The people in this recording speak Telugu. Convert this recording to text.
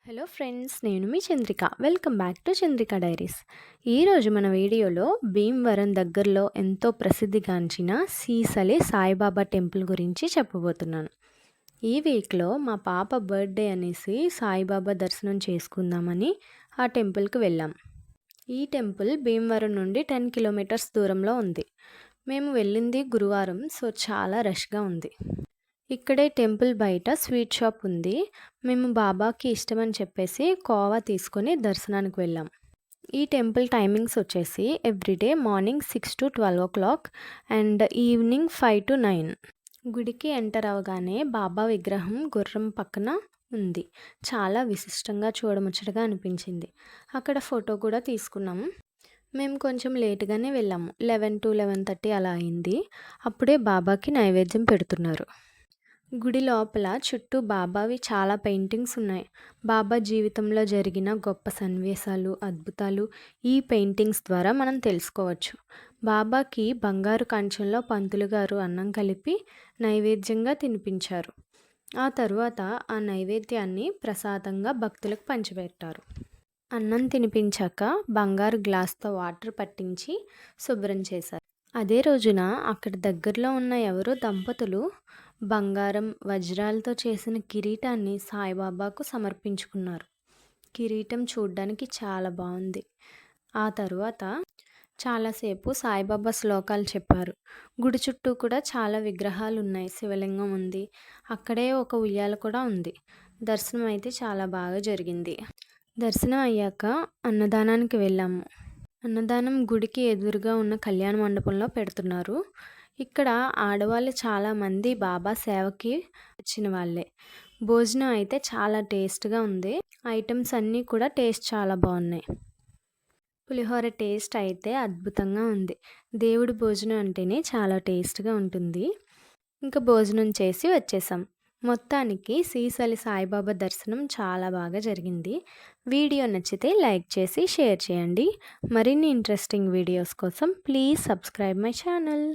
హలో ఫ్రెండ్స్, నేను మీ Chandrika. Welcome back to Chandrika diaries. ఈరోజు మన వీడియోలో భీమవరం దగ్గరలో ఎంతో ప్రసిద్ధిగాంచిన సీసలి సాయిబాబా టెంపుల్ గురించి చెప్పబోతున్నాను. ఈ వీక్లో మా పాప బర్త్డే అనేసి సాయిబాబా దర్శనం చేసుకుందామని ఆ టెంపుల్కి వెళ్ళాం. ఈ టెంపుల్ భీమవరం నుండి 10 కిలోమీటర్స్ దూరంలో ఉంది. మేము వెళ్ళింది గురువారం, సో చాలా రష్గా ఉంది. ఇక్కడే టెంపుల్ బయట స్వీట్ షాప్ ఉంది. మేము బాబాకి ఇష్టమని చెప్పేసి కోవా తీసుకొని దర్శనానికి వెళ్ళాం. ఈ టెంపుల్ టైమింగ్స్ వచ్చేసి everyday morning 6 to 12 o'clock and evening 5 to 9. గుడికి ఎంటర్ అవగానే బాబా విగ్రహం గుర్రం పక్కన ఉంది. చాలా విశిష్టంగా చూడముచ్చటగా అనిపించింది. అక్కడ ఫోటో కూడా తీసుకున్నాము. మేము కొంచెం లేటుగానే వెళ్ళాము. 11 to 11:30 అలా అయింది. అప్పుడే బాబాకి నైవేద్యం పెడుతున్నారు. గుడి లోపల చుట్టూ బాబావి చాలా పెయింటింగ్స్ ఉన్నాయి. బాబా జీవితంలో జరిగిన గొప్ప సన్నివేశాలు, అద్భుతాలు ఈ పెయింటింగ్స్ ద్వారా మనం తెలుసుకోవచ్చు. బాబాకి బంగారు కంచంలో పంతులు గారు అన్నం కలిపి నైవేద్యంగా తినిపించారు. ఆ తరువాత ఆ నైవేద్యాన్ని ప్రసాదంగా భక్తులకు పంచిపెట్టారు. అన్నం తినిపించాక బంగారు గ్లాస్తో వాటర్ పట్టించి శుభ్రం చేశారు. అదే రోజున అక్కడ దగ్గరలో ఉన్న ఎవరో దంపతులు బంగారం, వజ్రాలతో చేసిన కిరీటాన్ని సాయిబాబాకు సమర్పించుకున్నారు. కిరీటం చూడ్డానికి చాలా బాగుంది. ఆ తరువాత చాలాసేపు సాయిబాబా శ్లోకాలు చెప్పారు. గుడి చుట్టూ కూడా చాలా విగ్రహాలు ఉన్నాయి. శివలింగం ఉంది. అక్కడే ఒక ఉయ్యాల కూడా ఉంది. దర్శనం అయితే చాలా బాగా జరిగింది. దర్శనం అయ్యాక అన్నదానానికి వెళ్ళాము. అన్నదానం గుడికి ఎదురుగా ఉన్న కళ్యాణ మండపంలో పెడుతున్నారు. ఇక్కడ ఆడవాళ్ళు చాలామంది బాబా సేవకి వచ్చిన వాళ్ళే. భోజనం అయితే చాలా టేస్ట్గా ఉంది. ఐటమ్స్ అన్నీ కూడా టేస్ట్ చాలా బాగున్నాయి. పులిహోర టేస్ట్ అయితే అద్భుతంగా ఉంది. దేవుడి భోజనం అంటేనే చాలా టేస్ట్గా ఉంటుంది. ఇంకా భోజనం చేసి వచ్చేసాం. మొత్తానికి సీసలి సాయిబాబా దర్శనం చాలా బాగా జరిగింది. వీడియో నచ్చితే లైక్ చేసి షేర్ చేయండి. మరిన్ని ఇంట్రెస్టింగ్ వీడియోస్ కోసం ప్లీజ్ సబ్స్క్రైబ్ మై ఛానల్.